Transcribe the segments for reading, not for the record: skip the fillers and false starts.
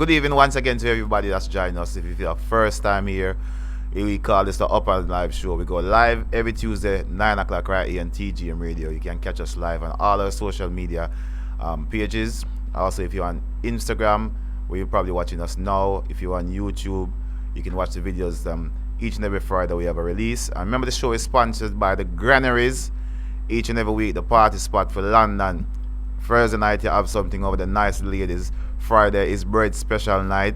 Good evening once again to everybody that's joining us. If it's your first time here, we call this the Up and Live Show. We go live every Tuesday, 9 o'clock right here on TGM Radio. You can catch us live on all our social media pages. Also, if you're on Instagram, where you're probably watching us now, if you're on YouTube, you can watch the videos each and every Friday we have a release. And remember, the show is sponsored by the Granaries. Each and every week, the party spot for London. Thursday night, you have something over the nice ladies. Friday is bread special night.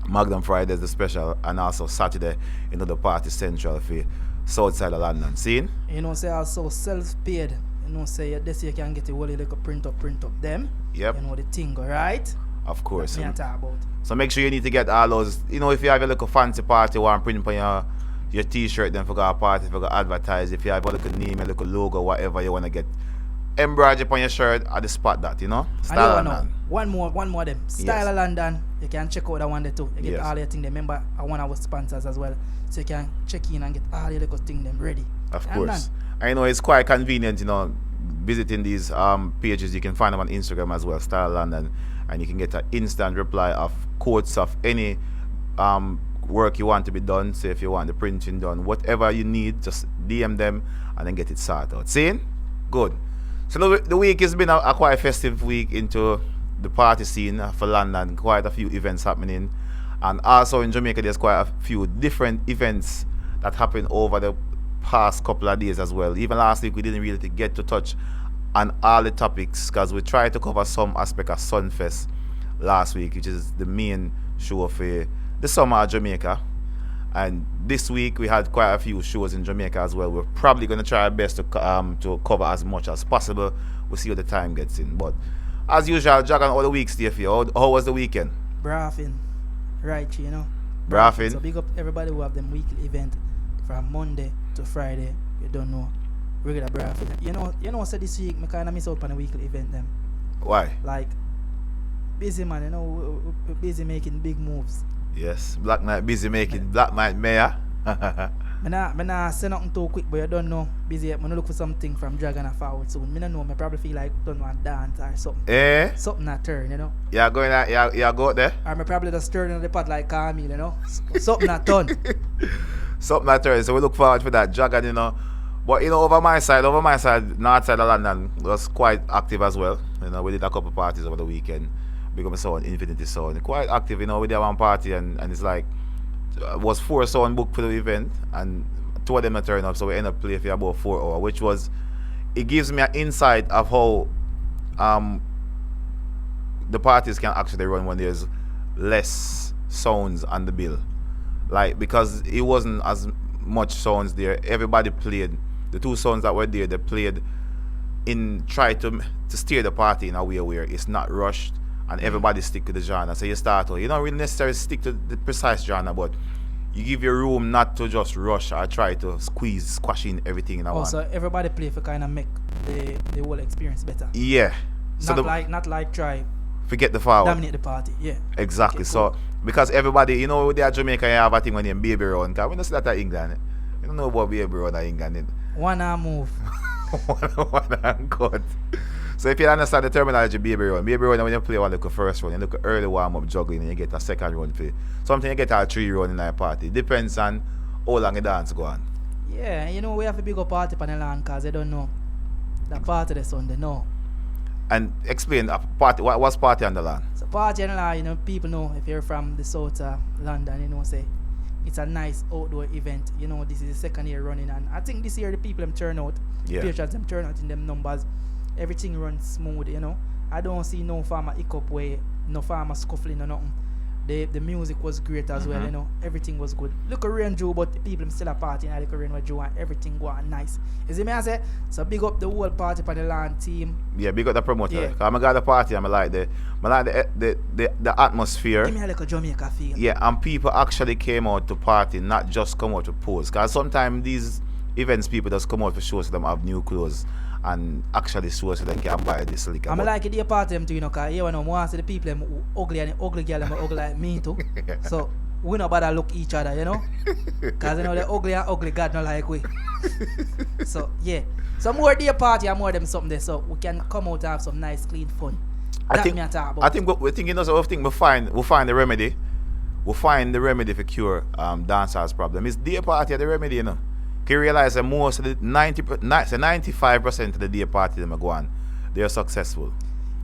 Magnum Friday is the special. And also Saturday, the party central for south side of London. Seen? Say also self-paid. Say this you can get a whole like a print up them. Yep. The thing, right? Of course. That's me I talk about. So make sure you need to get all those. If you have a little fancy party, want to print on your t-shirt, then for a party, for advertise. If you have a little name, a little logo, whatever you want to get. Embroider upon your shirt at the spot that, Style and London. One more them. Style of London. You can check out that one there too. You get all your things. Remember, one of our sponsors as well. So you can check in and get all your little things them ready. Of course. I know it's quite convenient, visiting these pages. You can find them on Instagram as well, Style London. And you can get an instant reply of quotes of any work you want to be done. Say if you want the printing done, whatever you need, just DM them and then get it sorted out. Seeing? Good. So the week has been a quite festive week into the party scene for London. Quite a few events happening. And also in Jamaica, there's quite a few different events that happened over the past couple of days as well. Even last week, we didn't really get to touch on all the topics because we tried to cover some aspect of Sunfest last week, which is the main show for the summer of Jamaica. And this week we had quite a few shows in Jamaica as well. We're probably going to try our best to cover as much as possible. We'll see how the time gets in. But as usual, Jagan, all the weeks there for you. How was the weekend? Braffing. Right, Braffing. So big up everybody who have them weekly event from Monday to Friday. You don't know. Regular braffing. So this week I kind of miss out on a weekly event them. Why? Like, busy man, we're busy making big moves. Yes, Black Knight busy making Black Knight mayor. I nah say nothing too quick, but you don't know. Busy, I'm gonna look for something from Dragon and forward soon. I don't know, I probably feel like don't want to dance or something. Eh? Something that turn, Yeah, going out, yeah, go out there. Or I probably just turn in the pot like Camille, Something that done. Something that turn. So we look forward for that Dragon, But over my side, north side of London was quite active as well. We did a couple parties over the weekend. Become a sound, Infinity Sound. Quite active, we did one party and it's like was 4 sound booked for the event and 2 of them turn up, so we end up playing for about 4 hours, which was, it gives me an insight of how the parties can actually run when there's less sounds on the bill. Like, because it wasn't as much sounds there, everybody played. The 2 sounds that were there, they played try to steer the party in a way where it's not rushed and everybody stick to the genre. So you start out, you don't really necessarily stick to the precise genre, but you give your room not to just rush or try to squash in everything in a one. So everybody play for kind of make the whole experience better. Yeah. Not like try forget the forward. Dominate the party. Yeah. Exactly. Okay, cool. So because everybody, with the Jamaica, you have a thing when you baby run. Because we don't see that in England. You don't know about baby run in England. One arm move. one arm cut. So if you understand the terminology baby run when you play one look first run, you look early warm up juggling and you get a second run for something, you get a 3 run in a party. Depends on how long the dance go on. Yeah, we have a bigger party on the land because they don't know the party the Sunday, no. And explain party. What was party on the land? So party on the land, people know if you're from the south of London, say it's a nice outdoor event. This is the second year running, and I think this year the people them turn out. Yeah. Patriots them turn out in them numbers. Everything runs smooth, I don't see no farmer hiccup way, no farmer scuffling or nothing. The music was great as well, Everything was good. Look at rain Joe, but the people still a partying. I look at rain with Joe and everything going nice. You see me I say? So big up the whole party for the land team. Yeah, big up the promoter. Yeah. Cause I got the party and I like the atmosphere. Give me a little Jamaica feel. Yeah, and people actually came out to party, not just come out to pose. Cause sometimes these events people just come out for shows so them have new clothes and actually show so they can buy this liquor. I'm like the party them too, because you know more see the people them ugly and the ugly girl them ugly like me too. So we no bother look each other, Cause the ugly and ugly God not like we. So yeah. So more day party and more them something there, so we can come out and have some nice clean fun. I That think me a talk about. I think we're thinking also of thing we find the remedy. We find the remedy for cure dancers problem. It's day party at the remedy, you know. Can you realize that most of the 95% of the day party them go on, they are successful.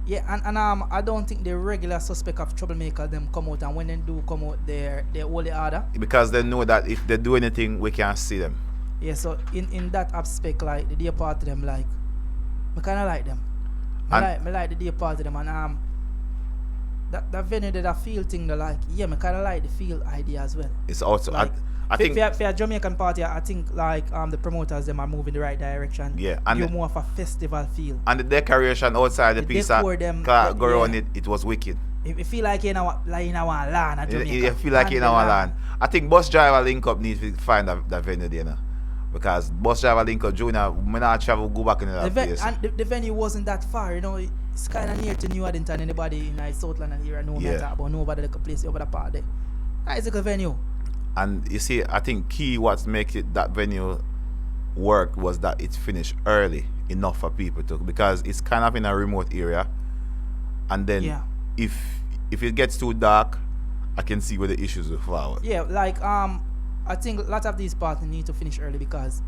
Yeah, and I don't think the regular suspect of troublemaker them come out, and when they do come out, they hold the order. Because they know that if they do anything, we can't see them. Yeah, so in that aspect, like the day party them, like I kind of like them. I like the day party them, and that venue that I feel thing, they like, yeah, I kind of like the feel idea as well. It's also Like, I think for a Jamaican party, I think like the promoters them are moving the right direction. Yeah, and give more of a festival feel. and the decoration outside the piece decor them, go yeah. around it was wicked. If you feel like you know like in our land, at Jamaica, You feel like in our land. I think bus driver link up needs to find that venue there now. Because bus driver link up Junior, when I travel go back in that place. And the venue wasn't that far, you know. It's kind of near to New Addington. Anybody in Southland and here know me talk about nobody like a place over the part there. It's like a venue. And you see, I think key what make it that venue work was that it finished early enough for people to, because it's kind of in a remote area, and then if it gets too dark, I can see where the issues will forward. Yeah, like I think a lot of these parties need to finish early because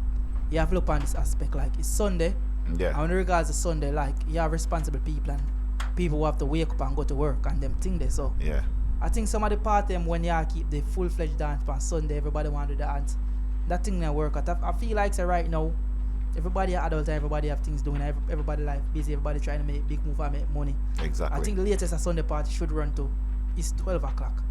you have to look on this aspect. Like it's Sunday, Yeah. and in regards to Sunday, like you have responsible people and people who have to wake up and go to work and them thing there. So Yeah. I think some of the party when you keep the full-fledged dance on Sunday, everybody want to dance. That thing not work. I feel like say right now, everybody are adults, everybody have things doing, everybody life busy, everybody trying to make big move and make money. Exactly. I think the latest a Sunday party should run to is 12 o'clock.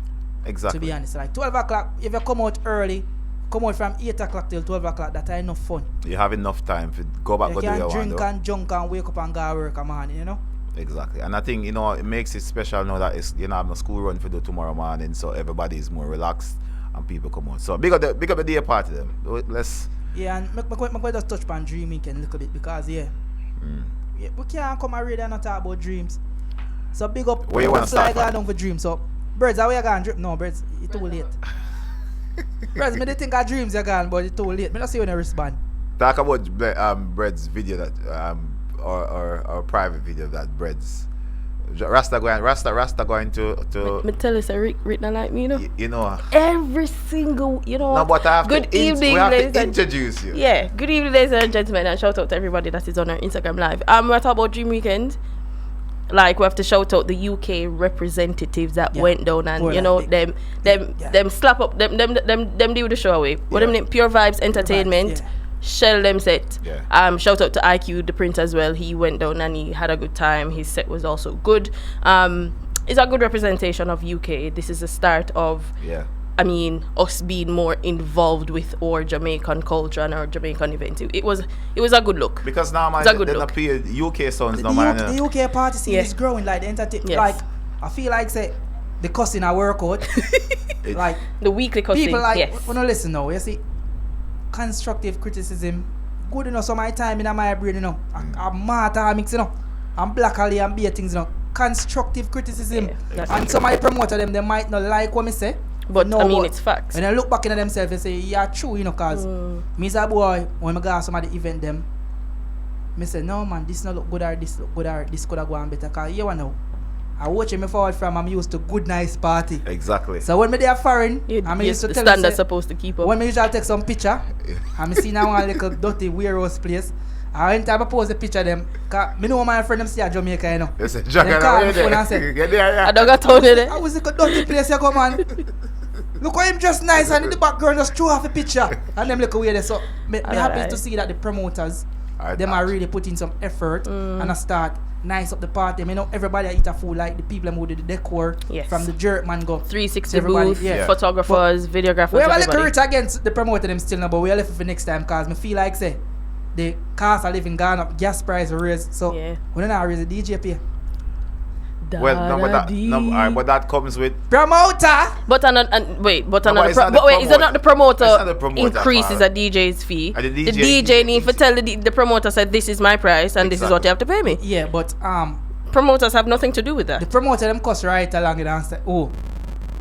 Exactly. To be honest, like 12 o'clock, if you come out early, come out from 8 o'clock till 12 o'clock, that's enough fun. You have enough time to go back, You go do can your drink one. and junk and wake up and go to work a man, you know? Exactly. And I think, it makes it special now that it's, have no school run for do tomorrow morning, so everybody is more relaxed and people come out. So big up the day party them. Let's. Yeah, and I just touch upon Dream Weekend a little bit because yeah, we can't come and read and not talk about dreams. So big up. Where you want to start Slide down for dreams. So birds, how you gone? No, birds, it's too late. Birds, me they think of dreams you gone, but it's too late. Me not see when I respond. Talk about Bread's video that or private video that Bread's Rasta going to Me tell you, say Rick not like me, you know. Every single, No, but I have good to evening, we have ladies to and- introduce you. Yeah, good evening, ladies and gentlemen, and shout out to everybody that is on our Instagram live. We're talking about Dream Weekend. Like we have to shout out the UK representatives that went down and them slap up them do the show away. What them name? Pure Vibes Entertainment. Shell them set. Yeah. Shout out to IQ the Prince as well. He went down and he had a good time. His set was also good. It's a good representation of UK. This is the start of us being more involved with our Jamaican culture and our Jamaican events. It was a good look. Because now It's a good they look. appear UK sounds The, no man. the UK party scene is growing like the entertainment. Yes. Like I feel like say the cussing I work out. Like The weekly cussing. people like yes. when I listen now, you see constructive criticism good enough so my time in my brain, I'm mad mix, I'm black alley and beer things, constructive criticism. Yeah, and somebody promoter them, they might not like what me say. But no, I mean, it's facts. When I look back into themselves and say, yeah, true, cause me as a boy, when I go to some of the event them, me say, no man, this not look good or this look good or this could have gone better. Cause you know, I watch me forward from I'm used to good nice party. Exactly. So when me there foreign, I'm used to the tell standard say, supposed to keep up. when me usually take some picture, and me see now one little dirty warehouse place. I went to post the picture them, cause me know my friend them see a Jamaica, They say, Them call me phone and say, I don't got told it. I was like a dirty place you come on. Look how him dressed nice and in the background just throw off a picture. And them look away there. So me happy to see that the promoters them are really putting some effort and I start nice up the party. Me know everybody eat a food like the people who do the decor from the jerk man go 360 everybody, booth, photographers, videographers, we have a everybody. little rich against the promoter them still now, but we'll left it for next time cause me feel like say the cost of living gone up, gas price raised. So we don't raise the DJ pay. Well, but that comes with Promoter. But is it not the promoter It's not the promoter increases part. a DJ's fee? And The DJ need to tell the promoter said this is my price and this is what you have to pay me. Yeah, but Promoters have nothing to do with the that. promoter them cost right along it and say, oh,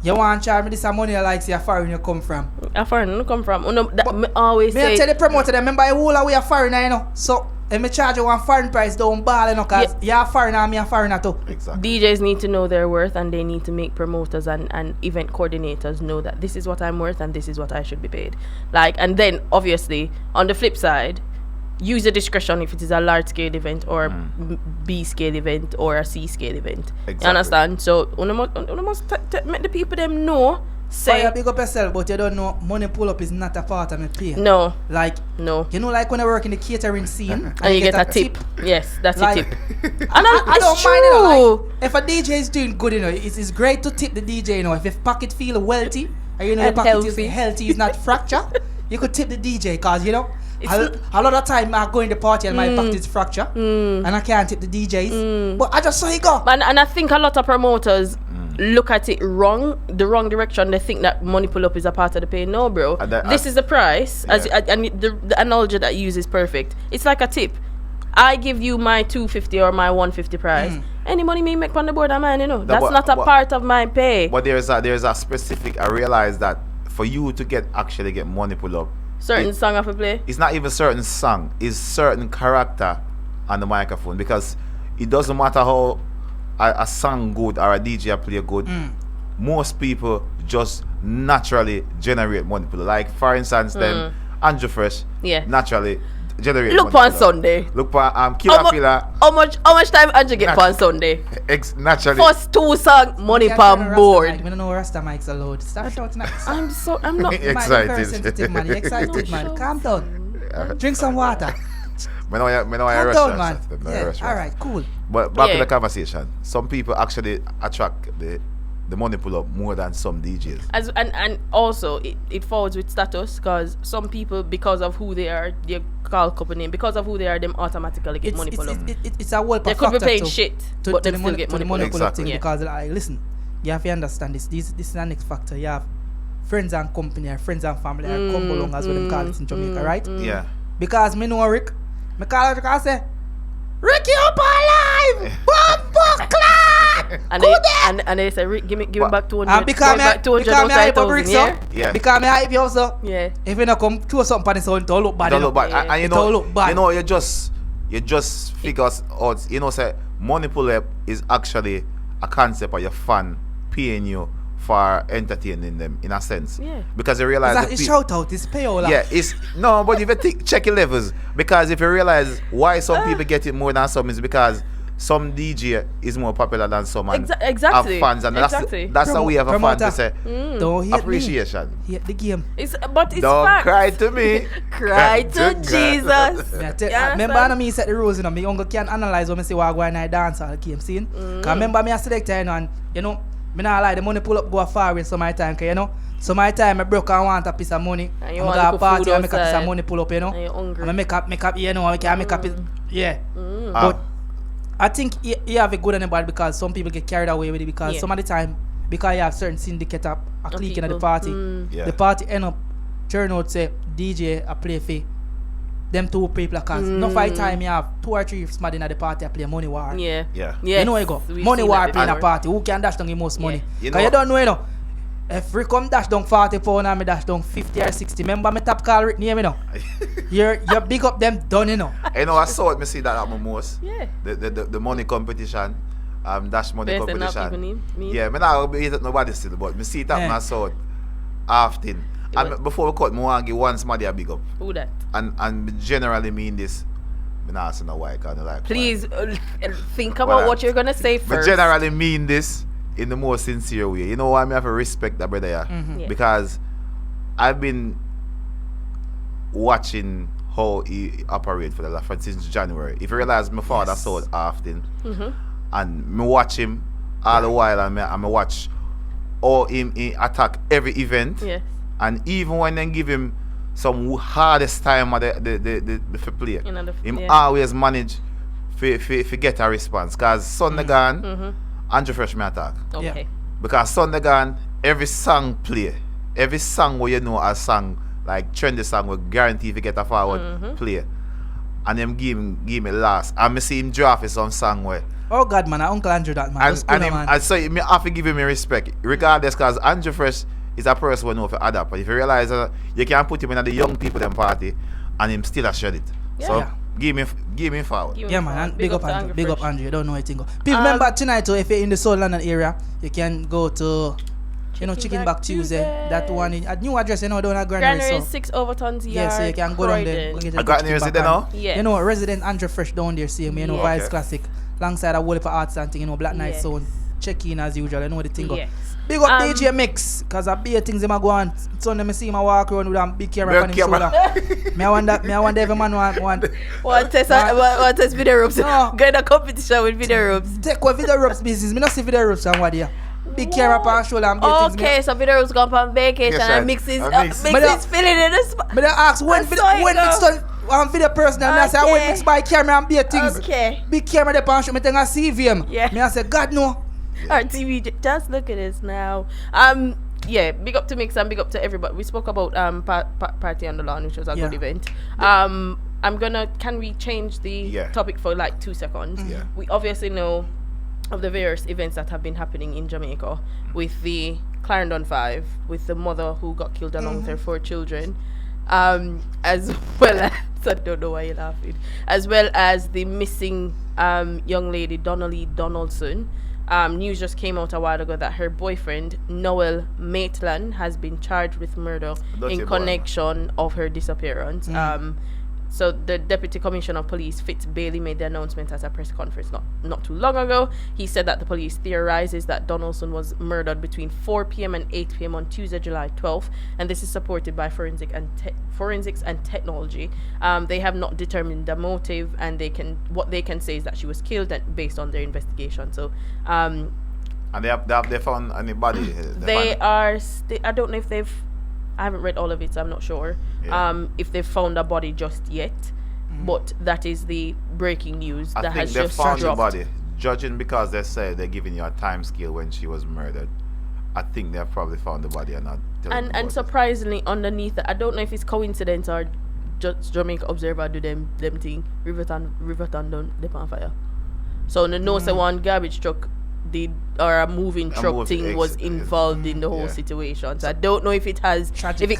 you want to charge me this money like see how far you come from. How far you come from? Me always Me say I tell the promoter them, remember the whole way a foreigner, So And me charge you one foreign price down ball, you know, cause you're a foreigner and me a foreigner too. Exactly. DJs need to know their worth, and they need to make promoters and event coordinators know that this is what I'm worth and this is what I should be paid. Like, and then obviously on the flip side, use your discretion if it is a large scale event or B scale event or a C scale event. Exactly. You understand? So you must make the people them know. Say, big up yourself, but you don't know money pull up is not a part of my pay. no, Like, no. you know, like when I work in the catering scene And you get a tip. Yes, that's Like, a tip. And I don't it's mind it. true. Like, if a DJ is doing good, you know, it's great to tip the DJ. You know, if his pocket feel wealthy, and you know your And pocket healthy. is healthy, is not fractured, you could tip the DJ, cause you know. It's A lot of time I go in the party and my pocket is fractured, and I can't tip the DJs. But I just saw it go. And I think a lot of promoters look at it the wrong direction. They think that money pull up is a part of the pay. No, bro. This is the price. Yeah. And the analogy that you use is perfect. It's like a tip. I give you my 250 or my 150 price. Any money me make on the board, I'm mine, you know. That's not a part of my pay. But there's a specific. I realize that for you to actually get money pull up, Certain song of a play. it's not even certain song. It's certain character on the microphone, because it doesn't matter how a song good or a DJ play good. Most people just naturally generate money pull up. Like for instance, then Andrew Fresh naturally generate. Look money on pull up. Sunday. Look for Killer Filler. How much time Andrew get on Sunday? Naturally. First 2 song, money Can't per turn a Rasta board. mic. We don't know Rasta mics are loud. Stop shouting at us. I'm not. You're Excited. very sensitive, man. You're excited, man. Calm down. Drink some water. Me know I Calm rush down, that man. shit. Me no Yeah. rush All that. right. Cool. But back to Yeah. the conversation. Some people actually attract the money pull up more than some DJs. And also it falls with status, because some people, because of who they are, they call couple name. Because of who they are, them automatically get money pull up. It's a whole They could be factor paying to- shit, to but the them still get money pull up. pull up thing, Yeah. because like, listen, you have to understand this is the next factor. You have friends and company, or friends and family, or come along, as what them call it in Jamaica, right? Yeah. Because me know Rick, me call Rick and say, Ricky up alive, Bumbo Clark. And they say, Rick, give me back 200. And because me hype up Rick, so Yeah. because me hype you also. Yeah. If you not come throw something on the sound, it don't look bad. Don't you look know. bad. Yeah. And It don't look bad. you know, you just figure out, you know, say money pull up is actually a concept of your fan paying you for entertaining them, in a sense. Yeah. Because you realize It's the shout out, it's payola. yeah, it's no, but if you check your levels, because if you realize why some people get it more than some, is because some DJ is more popular than some, and Exactly. have fans, and Exactly. that's the way of a fan Promoter. to say Don't hate appreciation. me. Hate the game. But it's Don't fact. cry to me. Cry to God. Jesus. Me I You remember understand? me set the rules, you know. Me uncle can analyze when me see what go in I dance all game scene. Cause remember me a selector, you know, and you know, me not like the money pull up go far in some my time, cause you know, some my time I broke and want a piece of money. And you I'm want go a little party food and make a piece of outside. money pull up, you know. And you're hungry. And I make up, you know, I can make up, yeah. Ah. But I think you have a good and a bad, because some people get carried away with it, because Yeah. some of the time, because you have certain syndicate a clique in the people. party, Yeah. the party end up turn out say DJ a play for them 2 people, because no fight time you have 2 or 3 smarty in the party a play money war. Yeah. Yeah. Yes. You know you go. We've Money seen war that playing a before. party. Who can dash down the most money? You Because know- you don't know, you know. If we come dash down 40 pound and me dash down 50 or 60, remember me top call Rick name, you know. You're big up them done, you know. You know, I saw it. Me see that happen most. Yeah. The money competition, dash money Better not people competition. name. Yeah, me not be hit at nobody still, but me see it happen. Yeah. I saw it often. And before we cut, me want to give one somebody a big up. Who that? And me generally mean this. Me not asking no why, kind of like. Please think Well, about what you're gonna say But first. generally mean this in the most sincere way. You know why me have to respect that brother, yeah? Yeah. Because I've been watching how he operate for the last since January. If you realize my father saw it often, and me watch him all the while, and me watch how he attack every event, Yeah. and even when they give him some hardest time of the play, You know, him yeah. always manage to get a response. Cause Sunday gone, Andrew Fresh me attack. Okay. Because Sunday gone, every song play. Every song where you know a song, like trendy song, will guarantee if you get a forward play. And them give me last. And me see him draft some song where. Oh God, man, Uncle Andrew that man. And so me have to give him respect. Regardless, because Andrew Fresh is a person who know to adapt. But if you realize you can put him in the young people them party and him still a shed it. Yeah. So Yeah. Give me forward. Yeah, man. And big up Andrew. Big up Andrew. You don't know anything. People remember tonight, if you're in the Soul London area, you can go to, Chicken Back Tuesday. That one in a new address, down at Granary. 6 Overtons Yard. Yeah, so you can go down there. I got near there now? Yeah. Resident Andrew Fresh down there, see me, Vibes Classic. Alongside a whole heap of arts and thing, Black Night Sound. Check in as usual, the thing go. Yes. Big up DJ Mix, cause I be things them a go on. Sunday me see him walk around with a big camera on his shoulder. Me I wonder every man want test video ropes. No. Go in a competition with video ropes. Take what video ropes business. Me not see video ropes and what there. Big camera on shoulder and things. Okay, so video ropes gone on vacation and mixes filling in the spot. But I ask when mix done video person and I say when mix by camera and be things. Okay. Big camera there on show me think I see him. Yeah. Me I say God no. Our TV, just look at us now. Big up to Mix and big up to everybody. We spoke about Party on the Lawn, which was a good event. Can we change the topic for like 2 seconds? Yeah. We obviously know of the various events that have been happening in Jamaica with the Clarendon 5, with the mother who got killed along with her 4 children, as well as, I don't know why you're laughing, as well as the missing young lady, Donnelly Donaldson. News just came out a while ago that her boyfriend, Noel Maitland, has been charged with murder in connection of her disappearance. So the Deputy Commissioner of Police, Fitz Bailey, made the announcement at a press conference not too long ago. He said that the police theorizes that Donaldson was murdered between 4 p.m. and 8 p.m. on Tuesday, July 12th, and this is supported by forensics and technology. They have not determined the motive, and what they can say is that she was killed based on their investigation. So, and they found anybody? I don't know if they've. I haven't read all of it, so I'm not sure if they've found a body just yet. But that is the breaking news that has just dropped. I think they found the body. Judging because they say they're giving you a time scale when she was murdered, I think they've probably found the body and not. And surprisingly, underneath that, I don't know if it's coincidence or just Jamaica Observer do them thing. Riverton done they on fire. So no one garbage truck a moving truck was involved in the whole situation. So I don't know if it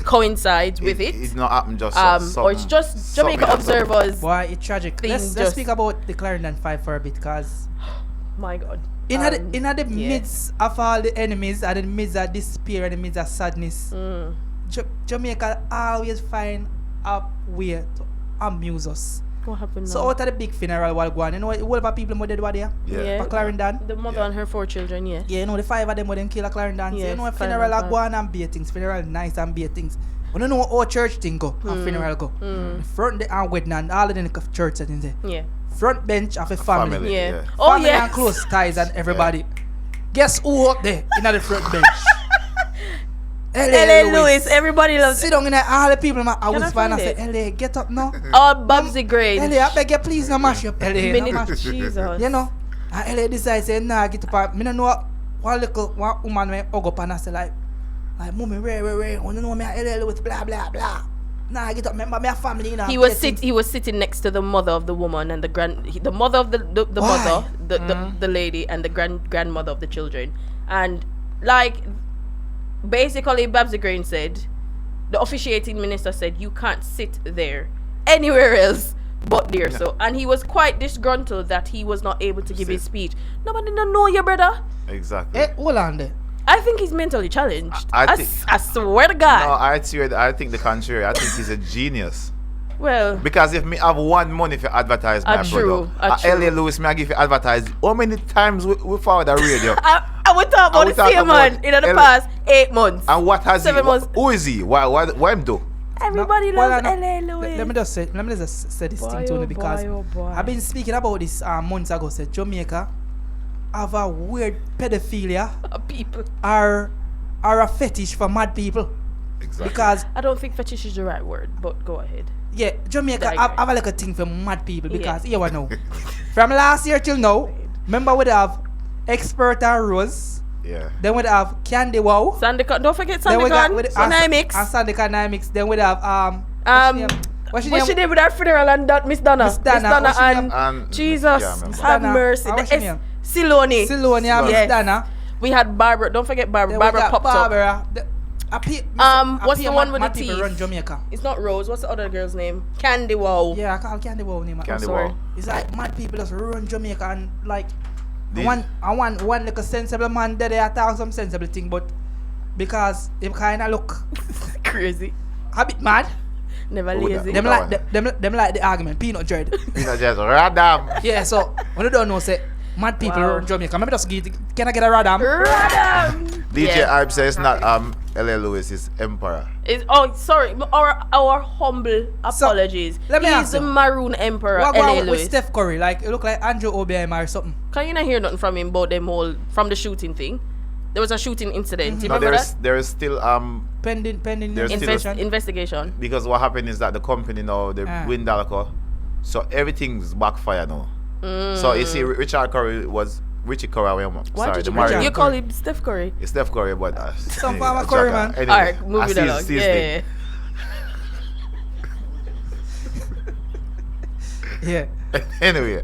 coincides with it. It's not happened just or it's just Jamaica Observers. Why it's tragic. Let's speak about the Clarendon 5 for a bit, cause my God. In the midst of all the enemies, and in the midst of despair, and in the midst of sadness, Jamaica always find a way to amuse us. What happened so now? out of the big funeral while going, all of the people who did what there? Yeah. For Clarendon. The mother and her 4 children, yeah. Yeah, the 5 of them who them kill a Clarendon. Yeah, so, funeral are going and be things. Funeral nice and be things. We don't know how church thing go and funeral go. The front they are wedding and all of them church settings there. Yeah. Front bench of a family. Yeah. Family and close ties and everybody. Yeah. Guess who up there in the front bench? L.A. Lewis, everybody loves sit down in there, all the people I was fine and say, L.A. get up now. Oh, Babsy Grange. L.A. I beg you please no mash up L.A. Jesus. And L.A. decides say, nah, get up. I don't know one woman went hug up and I say like mommy, where, you know me L.A. Lewis, blah, blah, blah. Nah, get up, remember my family, you know. He was sitting next to the mother of the woman and the mother of the mother, the lady, and the grandmother of the children. And basically, Babsy Grange said, the officiating minister said, you can't sit there anywhere else but there. So, and he was quite disgruntled that he was not able to give his speech. Nobody don't know your brother. Exactly. Hold on there. I think he's mentally challenged. I swear to God. No, I think the contrary. I think he's a genius. Well, because if me have one money for advertise my product, L.A. Lewis, me I give you advertise. How many times we forward the radio? I would talk about the same man in the past 8 months. And what has 7 months? Who is he? Why him do? Everybody loves L.A. Lewis. Let me just say this thing to you because I've been speaking about this months ago. Said Jamaica have a weird pedophilia. People are a fetish for mad people. Exactly. Because I don't think fetish is the right word, but go ahead. Yeah, Jamaica have a thing for mad people because here we know. From last year till now, remember we have Expert and Rose. Yeah. Then we have Candy Wow. Don't forget Sandicon. Dynamics. And Sandicon Dynamics. Then we have what's she name with our funeral and that Miss Donna. Miss Donna and Jesus have mercy. Siloni. Miss Donna. We had Barbara. Don't forget Barbara. Barbara popped up. What's the one with the teeth? Run Jamaica. It's not Rose. What's the other girl's name? Candy Wow. Yeah, I call Candy Wow name. Candy sorry. Wow. It's like mad people just run Jamaica and like I want one like a sensible man that they talk some sensible thing, but because him kinda look crazy. a bit mad. Never Who lazy. that? Them like the argument, peanut dread. Peanut just radam. Yeah, so when you don't know say mad people run Jamaica. Maybe just can I get a radam? Radam. DJ Yeah. Ibe says it's not L.A. Lewis, it's Emperor. Sorry, our humble apologies. let me He's ask the you. Maroon Emperor, What L.A. about with Lewis. Steph Curry? Like it look like Andrew Obiema or something. Can you not hear nothing from him about them whole from the shooting thing? There was a shooting incident. You No, remember that? there is still Pending There's investigation. Investigation. because what happened is that the company now they win Dalco, so everything's backfire now. So you see, Richie Curry. Why did you Mario. you call him Steph Curry? It's Steph Curry, but Some former Curry, man. Anyway, Alright, moving I along. see his Yeah. thing. Yeah. Anyway,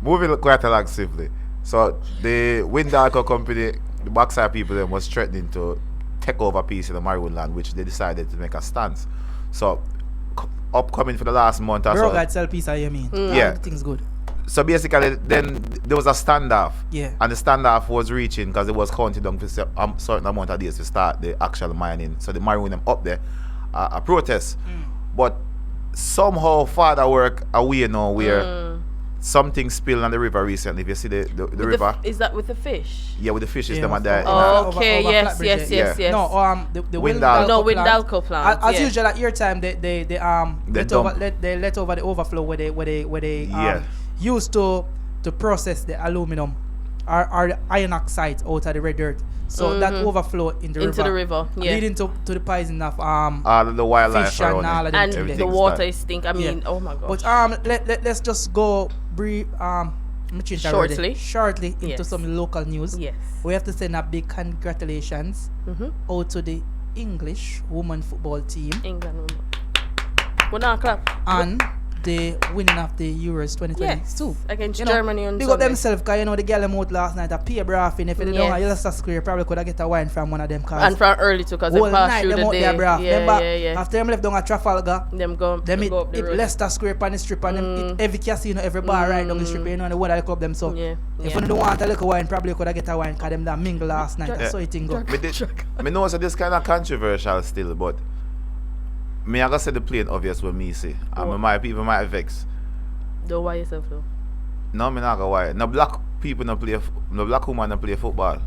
moving quite along swiftly. So the Windalco company, the backside people, them was threatening to take over a piece of the Maroon land, which they decided to make a stance. So upcoming for the last month or Bro, so. God sell piece of you mean. Yeah. Everything's good. So basically, then there was a standoff. Yeah. And the standoff was reaching because it was counted down for a certain amount of days to start the actual mining. So the Maroon them up there, a protest. But somehow father work away now where something spilled on the river recently. If you see the river. Is that with the fish? Yeah, with the fishes, Yeah, them are there. Oh, over okay, yes, Flatbridge, yes, yeah. yes, yes. No, the Windalco. No, plant, Windalco plant. As yeah. usual at your time, they let over the overflow where they Yeah. used to process the aluminum or the iron oxide out of the red dirt. So that overflow Into the river, yeah. leading to the poison of all of the wildlife fish and around all it. of them And things the there. water is stink. I mean, oh my gosh. But let's just go brief shortly into Yes. some local news. Yes. We have to send a big congratulations out to the English women football team England woman. Well, now clap. and the winning of the Euros 2022. Yes, against You know, Germany on big up Sunday. themselves because you know the girl them out last night a pay braffing. If you don't Yes. know, you just square probably could have get a wine from one of them cars. And from early too, because they whole passed night through them the out day. there braff. Them back Yeah. after them left down at Trafalgar. Them go Them go up the hit road. Leicester Square on the strip and them hit every casino, every bar right down the strip. You know, and the water the club them. So Yeah. if you don't want a little wine, probably could have get a wine because them that mingle last night. That's how it thing go. Me know so this kind of controversial still, but me I gotta say the plain obvious with me see. And my people might vex. Don't why yourself though. No, me not go why. No black people no play. No black woman no play football.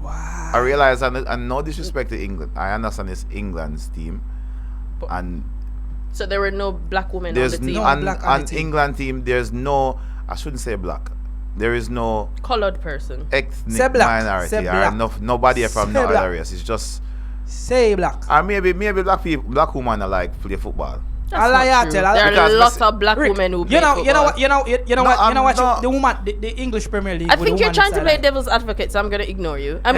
Wow. I realize and no disrespect to England. I understand it's England's team, and So there were no black women on there's the team. no on black on the team. England team. There's no. I shouldn't say black. There is no Colored person. ethnic Say black. minority Say or black. nobody from Say no black. other race. It's just Say black. maybe black women are like play football. I lie, not I true. tell. There Because are lots listen, of black Rick, women who you play know football. what No, the woman the English Premier League. I with think the you're woman trying to side play line. devil's advocate, so I'm gonna ignore you. I'm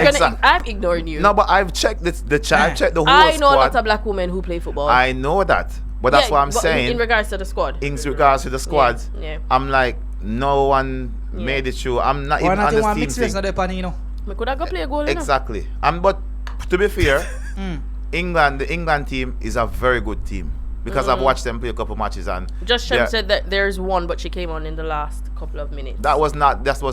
ignoring you. No, but I've checked the Yeah. I've checked the whole I know a squad. lot of black women who play football. I know that, but that's Yeah, what I'm but saying. in regards to the squad. In regards to the squads, yeah. I'm like, no one made it through. I'm not Why even not on you this want team mixed race thing. not there, you know? Me could have go play a goal. You know? Exactly. But to be fair, the England team is a very good team because I've watched them play a couple matches and Just Shem they're- said that there's one, but she came on in the last couple of minutes. that was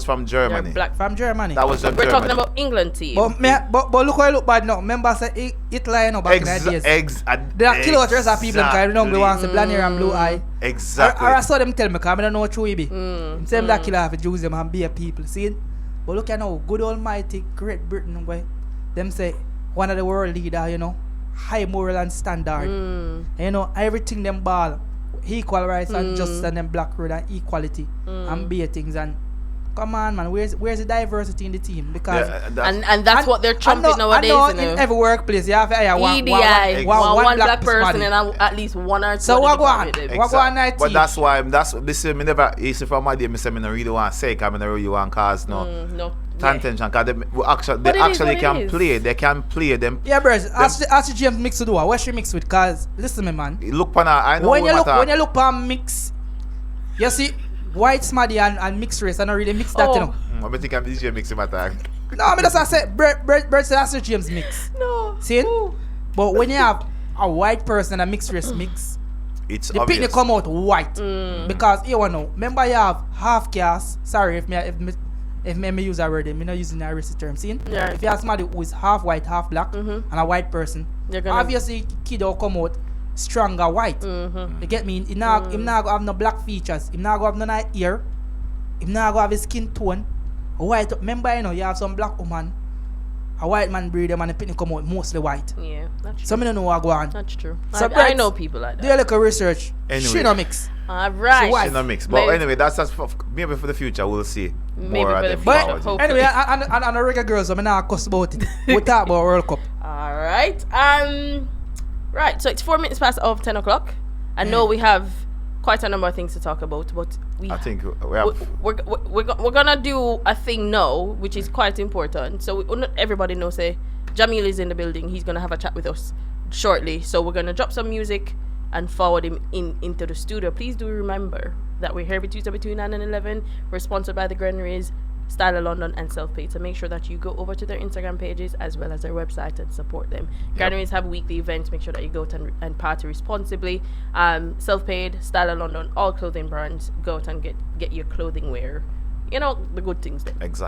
from They're Germany. black. From Germany. That was from We're Germany. talking about England team. But look how you look bad now. Remember say Italy, you know, back in the days. They are kill out the rest of people because you know they want to blonde hair and blue eye. Exactly. Or I saw them tell me because I don't know what you be. Same that kill off Jews them and be people. See? But look at now, good almighty Great Britain, boy. Them say one of the world leader, you know, high moral and standard. And, you know, everything them ball, equal rights and justice and them black road and equality and be things and come on man, where's the diversity in the team? Because and that's what they're trumping nowadays. I know you know? in every workplace you have to hire one black person body. and at least one or two. So what go on? with them. What go on that But team? that's why this is me never easy from my day. Me say me no really want to say, cause me no really want cause no. No. Tension, cause they But it is actually what it can is. play. They can play them. Yeah, bros. Ask the James mix to do. What she mix with? Cause listen, me man. Look, pana. I know When you look on mix, you see white smaddy and mixed race. I don't really mix that, you know. I think I'm DJ mixing my tag. No, I mean that's what I said. Bird say that's the James mix. No. See? But when you have a white person and a mixed race mix, it's the obvious. picnic come out white. Because you know, remember you have half caste. Sorry if me use a word, me not using a racist term. See? Yeah. If you have somebody who is half white, half black, and a white person, obviously kid will come out stronger white. You get me? Him not go have no black features. Him not go have no nice ear. Him not go have his skin tone. White. Remember, you know, you have some black woman. A white man breed them and the picnic come out mostly white. Yeah, that's true. So me don't know what go on. That's true. So I know people like that. Do a little research. Anyway. She no mix. Alright. So She no mix. But anyway, that's just maybe for the future we'll see Maybe more for of the them future, forward. hope. Anyway, and a regular girls, so me not cuss about it. We talk about World Cup. Alright. Right, so it's 4 minutes past of 10 o'clock. I know we have quite a number of things to talk about, but I think we have. we're gonna do a thing now, which is quite important. So not everybody knows. Say Jamil is in the building. He's gonna have a chat with us shortly. So we're gonna drop some music and forward him into the studio. Please do remember that we're here between 9 and 11. We're sponsored by the Granaries, Style of London, and Self-Paid. So make sure that you go over to their Instagram pages as well as their website and support them. Granaries have weekly events. Make sure that you go out and party responsibly. Self-Paid, Style of London, all clothing brands. Go out and get your clothing wear. You know, the good things there. Exactly.